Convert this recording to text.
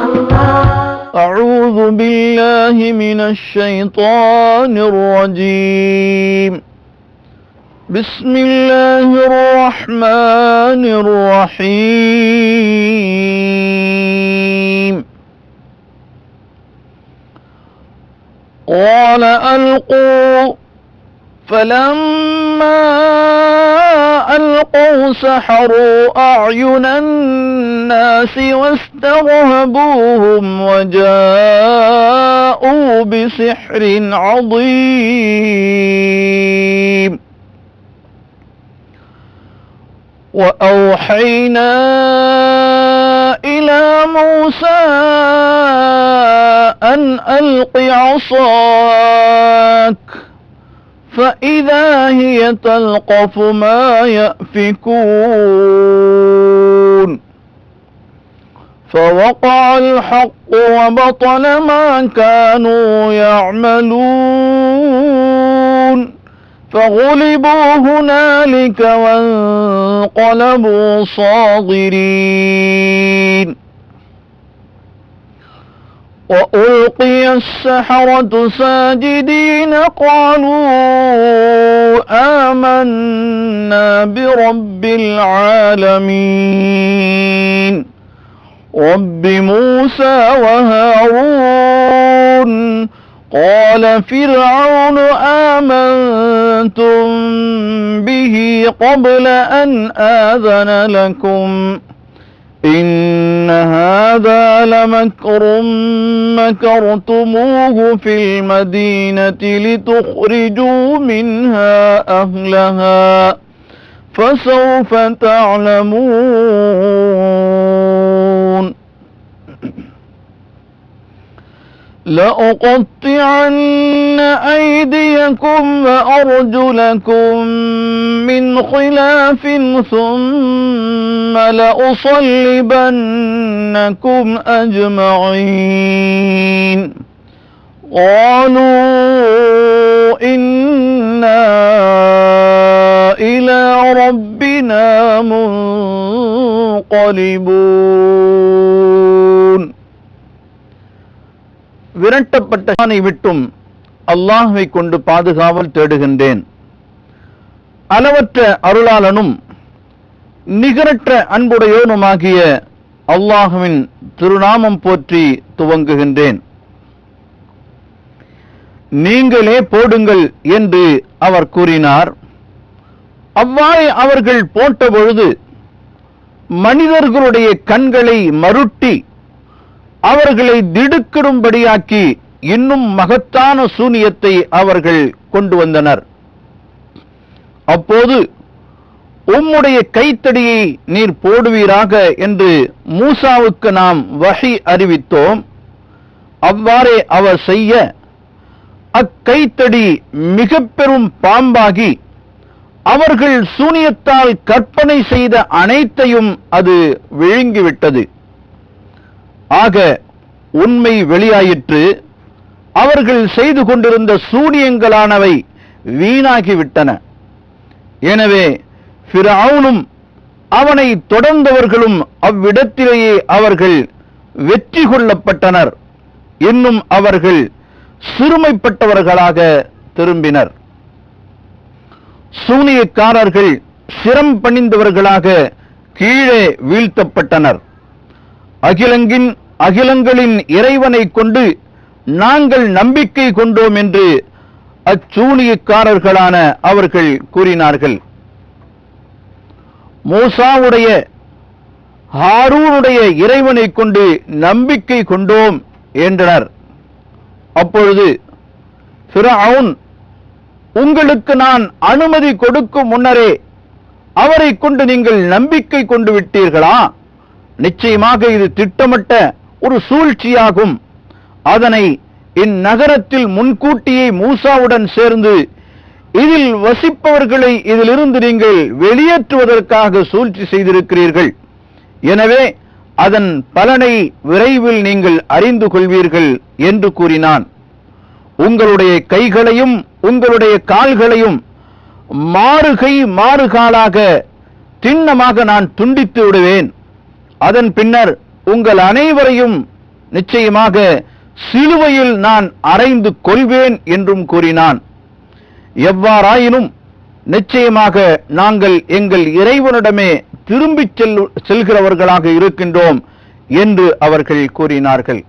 أعوذ بالله من الشيطان الرجيم. بسم الله الرحمن الرحيم. قال ألقوا، فلما ألقوا سحروا أعين الناس واسترهبوهم وجاءوا بسحر عظيم. وأوحينا إلى موسى أن ألق عصاك، فإذا هي تلقف ما يأفكون. فوقع الحق وبطل ما كانوا يعملون، فغلبوا هنالك وانقلبوا صاغرين. وألقي السحرة ساجدين قالوا آمنا برب العالمين رب موسى وهارون. قال فرعون آمنتم به قبل أن آذن لكم إن هذا لمكر مكرتموه في المدينة لتخرجوا منها أهلها فسوف تعلمون. لأقطعن أيديكم وأرجلكم من خلاف ثم لأصلبنكم أجمعين. قالوا إنا إلى ربنا منقلبون. விரட்டப்பட்ட விட்டும் அல்லாஹ்வை கொண்டு பாதுகாவல் தேடுகின்றேன். அளவற்ற அருளாளனும் நிகரற்ற அன்புடையோனுமாகிய அல்லாஹ்வின் திருநாமம் போற்றி துவங்குகின்றேன். நீங்களே போடுங்கள் என்று அவர் கூறினார். அவ்வாறே அவர்கள் போட்ட பொழுது மனிதர்களுடைய கண்களை மருட்டி அவர்களை திடுக்கிடும்படியாக்கி இன்னும் மகத்தான சூனியத்தை அவர்கள் கொண்டு வந்தனர். அப்போது உம்முடைய கைத்தடியை நீர் போடுவீராக என்று மூசாவுக்கு நாம் வஹி அறிவித்தோம். அவ்வாறே அவர் செய்ய அக்கைத்தடி மிக பெரும் பாம்பாகி அவர்கள் சூனியத்தால் கற்பனை செய்த அனைத்தையும் அது விழுங்கிவிட்டது. ஆக உண்மை வெளியாயிற்று. அவர்கள் செய்து கொண்டிருந்த சூனியங்களானவை வீணாகிவிட்டன. எனவே ஃபிரௌனும் அவனை தொடர்ந்தவர்களும் அவ்விடத்திலேயே அவர்கள் வெற்றி கொள்ளப்பட்டனர். இன்னும் அவர்கள் சிறுமைப்பட்டவர்களாக திரும்பினர். சூனியக்காரர்கள் சிரம் பணிந்தவர்களாக கீழே வீழ்த்தப்பட்டனர். அகிலங்களின் இறைவனை கொண்டு நாங்கள் நம்பிக்கை கொண்டோம் என்று அச்சூனியக்காரர்களான அவர்கள் கூறினார்கள். மூசாவுடைய ஹாரூனுடைய இறைவனை கொண்டு நம்பிக்கை கொண்டோம் என்றனர். அப்பொழுது ஃபிரௌன், உங்களுக்கு நான் அனுமதி கொடுக்கும் முன்னரே அவரை கொண்டு நீங்கள் நம்பிக்கை கொண்டு விட்டீர்களா? நிச்சயமாக இது திட்டமிட்ட ஒரு சூழ்ச்சியாகும். அதனை இந்நகரத்தில் முன்கூட்டியே மூசாவுடன் சேர்ந்து இதில் வசிப்பவர்களை இதிலிருந்து நீங்கள் வெளியேற்றுவதற்காக சூழ்ச்சி செய்திருக்கிறீர்கள். எனவே அதன் பலனை விரைவில் நீங்கள் அறிந்து கொள்வீர்கள் என்று கூறினான். உங்களுடைய கைகளையும் உங்களுடைய கால்களையும் மாறுகை மாறுகாலாக திண்ணமாக நான் துண்டித்து விடுவேன். அதன் பின்னர் உங்கள் அனைவரையும் நிச்சயமாக சிலுவையில் நான் அறைந்து கொள்வேன் என்றும் கூறினான். எவ்வாறாயினும் நிச்சயமாக நாங்கள் எங்கள் இறைவனிடமே திரும்பிச் செல்கிறவர்களாக இருக்கின்றோம் என்று அவர்கள் கூறினார்கள்.